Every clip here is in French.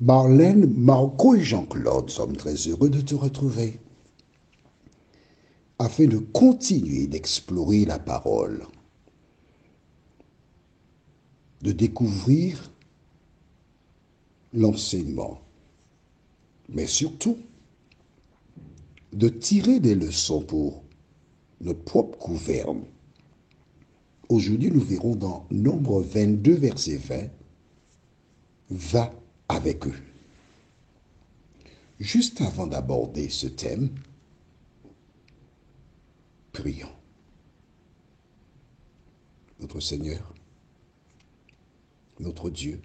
Marlène, Marco et Jean-Claude sommes très heureux de te retrouver afin de continuer d'explorer la parole, de découvrir l'enseignement, mais surtout de tirer des leçons pour notre propre gouverne. Aujourd'hui, nous verrons dans Nombre 22, verset 20, va avec eux. Juste avant d'aborder ce thème, prions. Notre Seigneur, notre Dieu,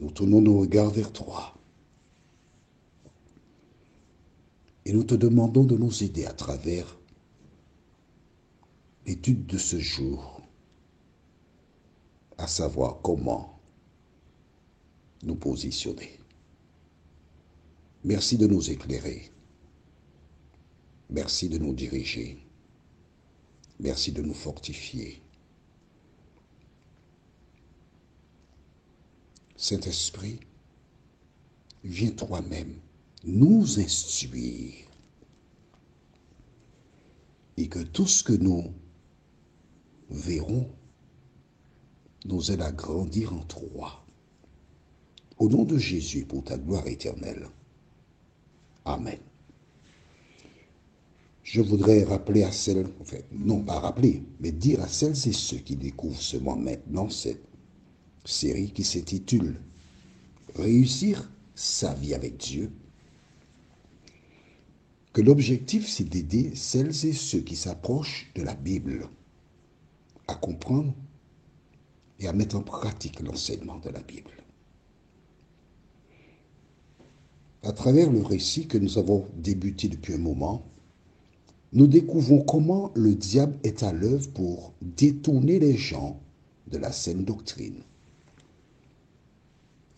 nous tournons nos regards vers toi et nous te demandons de nous aider à travers l'étude de ce jour, à savoir comment nous positionner. Merci de nous éclairer. Merci de nous diriger. Merci de nous fortifier. Saint-Esprit, viens toi-même nous instruire et que tout ce que nous verrons nous aide à grandir en toi. Au nom de Jésus, pour ta gloire éternelle. Amen. Je voudrais rappeler à celles, enfin, non pas rappeler, mais dire à celles et ceux qui découvrent seulement maintenant cette série qui s'intitule Réussir sa vie avec Dieu, que l'objectif c'est d'aider celles et ceux qui s'approchent de la Bible à comprendre et à mettre en pratique l'enseignement de la Bible. À travers le récit que nous avons débuté depuis un moment, nous découvrons comment le diable est à l'œuvre pour détourner les gens de la saine doctrine,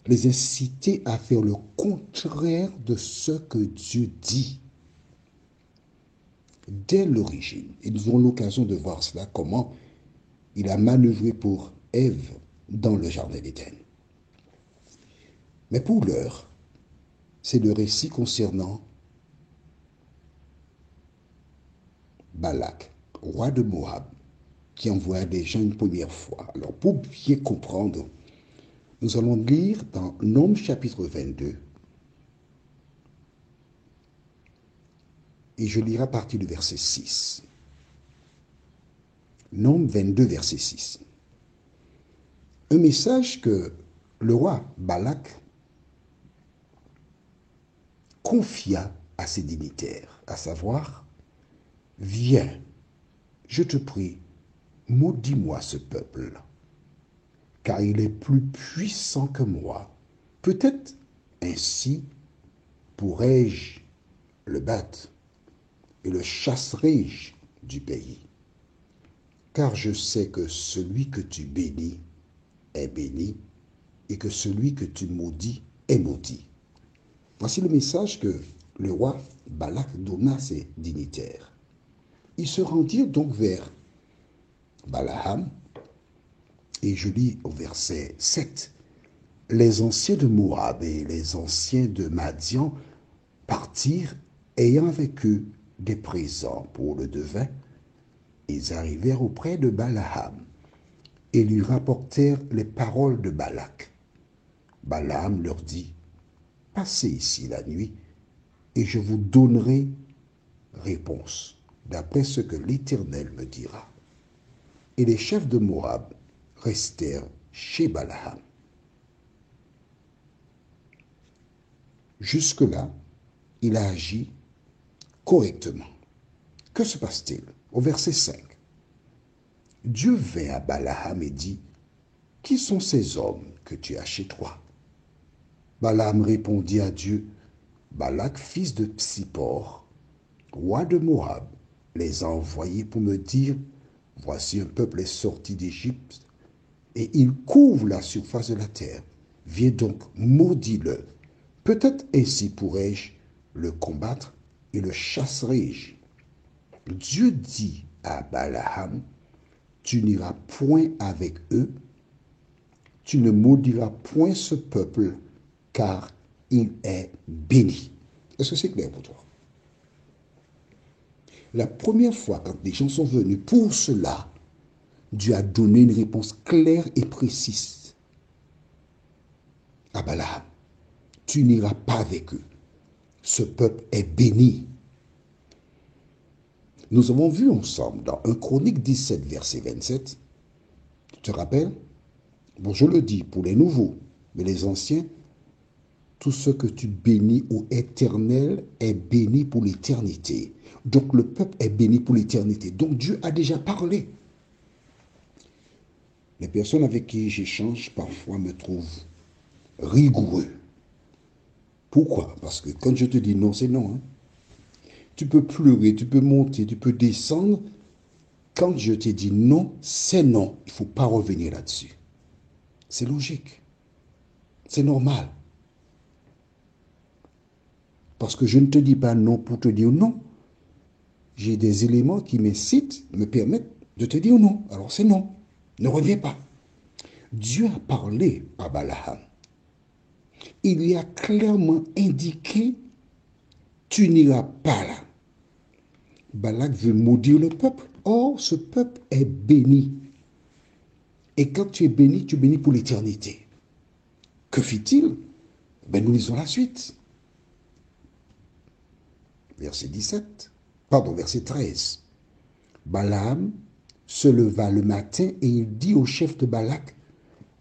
les inciter à faire le contraire de ce que Dieu dit dès l'origine. Et nous aurons l'occasion de voir cela, comment il a manœuvré pour Ève dans le jardin d'Éden. Mais pour l'heure, c'est le récit concernant Balak, roi de Moab, qui envoya des gens une première fois. Alors, pour bien comprendre, nous allons lire dans Nombres chapitre 22, et je lirai à partir du verset 6. Nombres 22, verset 6. Un message que le roi Balak confia à ses dignitaires, à savoir, « Viens, je te prie, maudis-moi ce peuple, car il est plus puissant que moi. Peut-être ainsi pourrais-je le battre et le chasserai-je du pays. Car je sais que celui que tu bénis est béni et que celui que tu maudis est maudit. » Voici le message que le roi Balak donna à ses dignitaires. Ils se rendirent donc vers Balaam, et je lis au verset 7. Les anciens de Moab et les anciens de Madian partirent, ayant avec eux des présents pour le devin. Ils arrivèrent auprès de Balaam et lui rapportèrent les paroles de Balak. Balaam leur dit, « Passez ici la nuit, et je vous donnerai réponse, d'après ce que l'Éternel me dira. » Et les chefs de Moab restèrent chez Balaam. Jusque-là, il a agi correctement. Que se passe-t-il? Au verset 5. Dieu vint à Balaam et dit, « Qui sont ces hommes que tu as chez toi? » Balaam répondit à Dieu, « Balak, fils de Tsippor, roi de Moab, les a envoyés pour me dire, « Voici un peuple est sorti d'Égypte, et il couvre la surface de la terre. Viens donc, maudis-le. Peut-être ainsi pourrais-je le combattre et le chasserai-je. » Dieu dit à Balaam, « Tu n'iras point avec eux, tu ne maudiras point ce peuple, car il est béni. Est-ce que c'est clair pour toi? La première fois, quand les gens sont venus pour cela, Dieu a donné une réponse claire et précise à Balaam. Tu n'iras pas avec eux. Ce peuple est béni. Nous avons vu ensemble dans 1 Chronique 17, verset 27, tu te rappelles? Bon, je le dis pour les nouveaux, mais les anciens, tout ce que tu bénis au Éternel est béni pour l'éternité. Donc le peuple est béni pour l'éternité. Donc Dieu a déjà parlé. Les personnes avec qui j'échange parfois me trouvent rigoureux. Pourquoi? Parce que quand je te dis non, c'est non. Hein? Tu peux pleurer, tu peux monter, tu peux descendre. Quand je te dis non, c'est non. Il ne faut pas revenir là-dessus. C'est logique. C'est normal. Parce que je ne te dis pas non pour te dire non. J'ai des éléments qui m'incitent, me permettent de te dire non. Alors c'est non. Ne reviens pas. Dieu a parlé à Balaam. Il y a clairement indiqué, tu n'iras pas là. Balak veut maudire le peuple. Or, ce peuple est béni. Et quand tu es béni pour l'éternité. Que fit-il? Nous lisons la suite. Verset 17. Pardon, verset 13. Balaam se leva le matin et il dit au chef de Balak,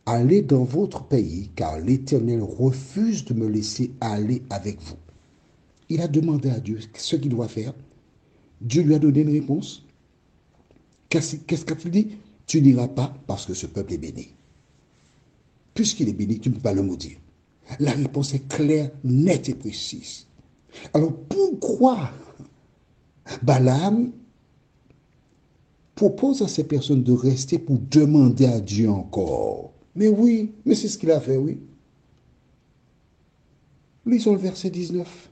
allez dans votre pays, car l'Éternel refuse de me laisser aller avec vous. Il a demandé à Dieu ce qu'il doit faire. Dieu lui a donné une réponse. Qu'est-ce qu'il dit? Tu n'iras pas parce que ce peuple est béni. Puisqu'il est béni, tu ne peux pas le maudire. La réponse est claire, nette et précise. Alors pourquoi Balaam propose à ces personnes de rester pour demander à Dieu encore? Mais oui, mais c'est ce qu'il a fait, oui. Lisons le verset 19.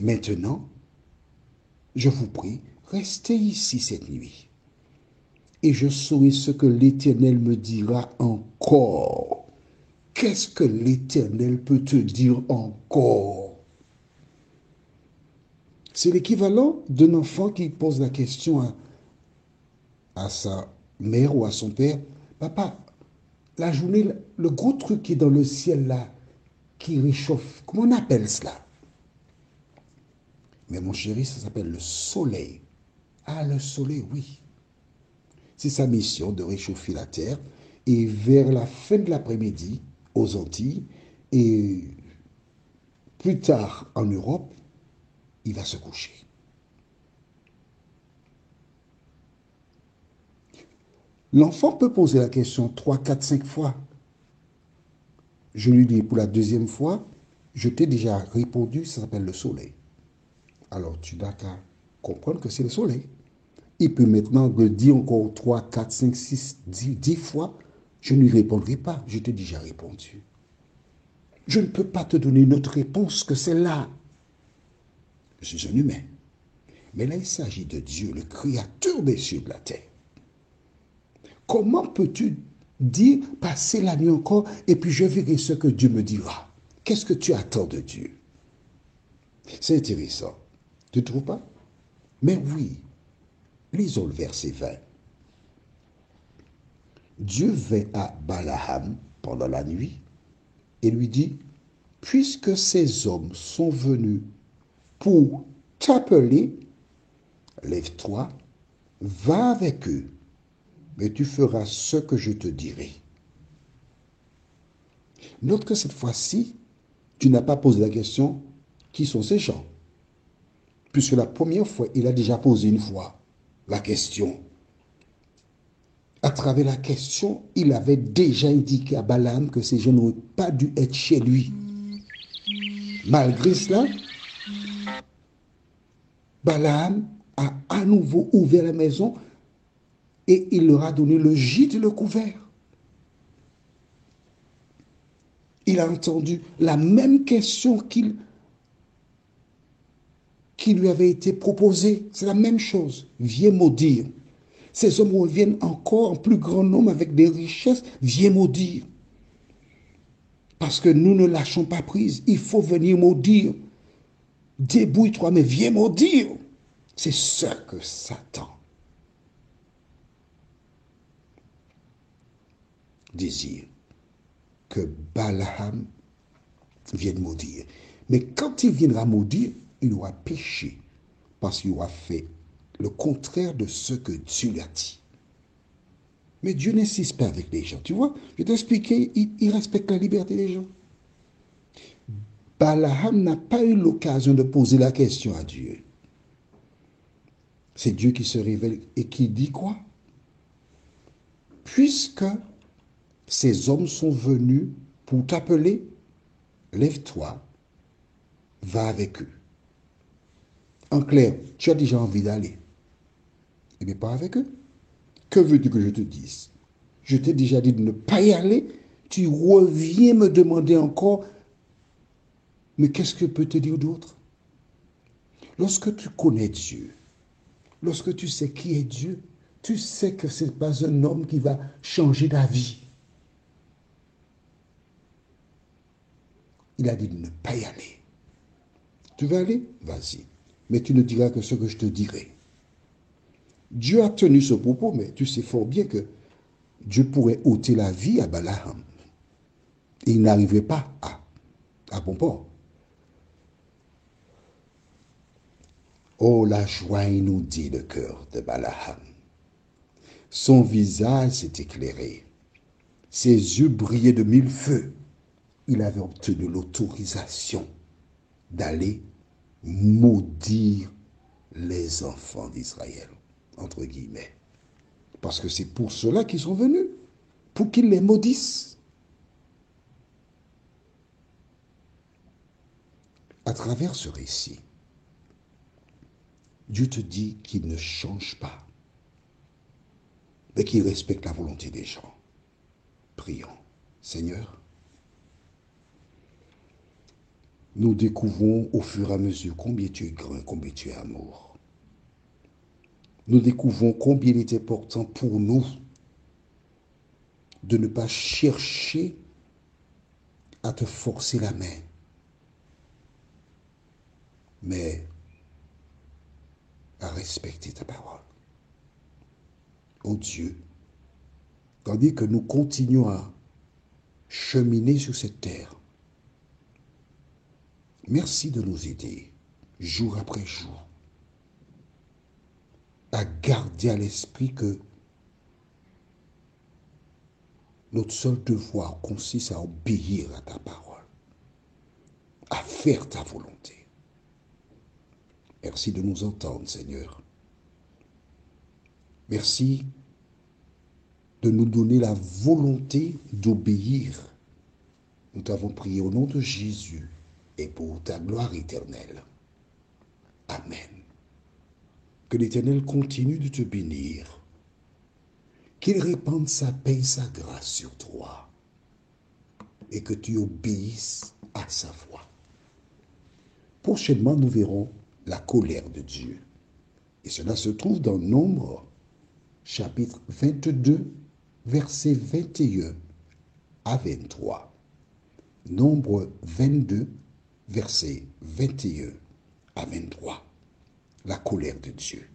Maintenant, je vous prie, restez ici cette nuit, et je saurai ce que l'Éternel me dira encore. Qu'est-ce que l'Éternel peut te dire encore? C'est l'équivalent d'un enfant qui pose la question à sa mère ou à son père. Papa, la journée, le gros truc qui est dans le ciel là, qui réchauffe, comment on appelle cela? Mais mon chéri, ça s'appelle le soleil. Ah, le soleil, oui. C'est sa mission de réchauffer la terre. Et vers la fin de l'après-midi, aux Antilles, et plus tard en Europe, il va se coucher. L'enfant peut poser la question 3, 4, 5 fois. Je lui dis pour la deuxième fois, je t'ai déjà répondu, ça s'appelle le soleil. Alors tu n'as qu'à comprendre que c'est le soleil. Il peut maintenant le dire encore 3, 4, 5, 6, 10 fois. Je ne lui répondrai pas, je t'ai déjà répondu. Je ne peux pas te donner une autre réponse que celle-là. Je suis un humain. Mais là, il s'agit de Dieu, le créateur des cieux et de la terre. Comment peux-tu dire, passer la nuit encore, et puis je verrai ce que Dieu me dira? Qu'est-ce que tu attends de Dieu? C'est intéressant. Tu ne trouves pas? Mais oui. Lisons le verset 20. Dieu vint à Balaam pendant la nuit et lui dit, puisque ces hommes sont venus pour t'appeler, lève-toi, va avec eux, mais tu feras ce que je te dirai. Note que cette fois-ci, tu n'as pas posé la question, qui sont ces gens? Puisque la première fois, il a déjà posé une fois la question. À travers la question, il avait déjà indiqué à Balaam que ces gens n'auraient pas dû être chez lui. Malgré cela, Balaam a à nouveau ouvert la maison et il leur a donné le gîte et le couvert. Il a entendu la même question qui lui avait été proposée. C'est la même chose. Viens maudire. Ces hommes reviennent encore en plus grand nombre avec des richesses. Viens maudire. Parce que nous ne lâchons pas prise. Il faut venir maudire. Débrouille-toi, mais viens maudire. C'est ça que Satan désire. Que Balaam vienne maudire. Mais quand il viendra maudire, il aura péché. Parce qu'il aura fait le contraire de ce que Dieu lui a dit. Mais Dieu n'insiste pas avec les gens. Tu vois, je vais t'expliquer, il respecte la liberté des gens. Balaam n'a pas eu l'occasion de poser la question à Dieu. C'est Dieu qui se révèle et qui dit quoi? Puisque ces hommes sont venus pour t'appeler, lève-toi, va avec eux. En clair, tu as déjà envie d'aller. Eh bien, pas avec eux. Que veux-tu que je te dise? Je t'ai déjà dit de ne pas y aller. Tu reviens me demander encore, mais qu'est-ce que je peux te dire d'autre? Lorsque tu connais Dieu, lorsque tu sais qui est Dieu, tu sais que ce n'est pas un homme qui va changer ta vie. Il a dit de ne pas y aller. Tu veux aller? Vas-y. Mais tu ne diras que ce que je te dirai. Dieu a tenu ce propos, mais tu sais fort bien que Dieu pourrait ôter la vie à Balaam. Et il n'arriverait pas à bon port. Oh, la joie inondait le cœur de Balaam. Son visage s'est éclairé. Ses yeux brillaient de mille feux. Il avait obtenu l'autorisation d'aller maudire les enfants d'Israël, entre guillemets. Parce que c'est pour cela qu'ils sont venus, pour qu'ils les maudissent. À travers ce récit, Dieu te dit qu'il ne change pas, mais qu'il respecte la volonté des gens. Prions. Seigneur, nous découvrons au fur et à mesure combien tu es grand, combien tu es amour. Nous découvrons combien il est important pour nous de ne pas chercher à te forcer la main, mais à respecter ta parole. Oh Dieu, tandis que nous continuons à cheminer sur cette terre, merci de nous aider, jour après jour, à garder à l'esprit que notre seul devoir consiste à obéir à ta parole, à faire ta volonté. Merci de nous entendre, Seigneur. Merci de nous donner la volonté d'obéir. Nous t'avons prié au nom de Jésus et pour ta gloire éternelle. Amen. Que l'Éternel continue de te bénir. Qu'il répande sa paix et sa grâce sur toi. Et que tu obéisses à sa voix. Prochainement, nous verrons la colère de Dieu. Et cela se trouve dans Nombre, chapitre 22, versets 21 à 23. Nombre 22, versets 21 à 23. La colère de Dieu.